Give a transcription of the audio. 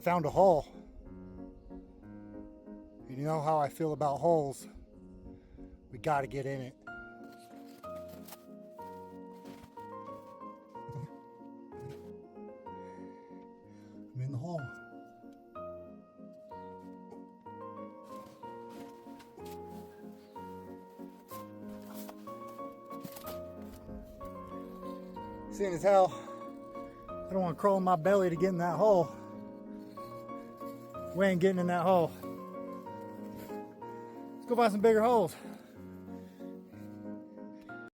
I found a hole. You know how I feel about holes. We gotta get in it. I'm in the hole. Seeing as how I don't want to crawl in my belly to get in that hole. We ain't getting in that hole. Let's go find some bigger holes.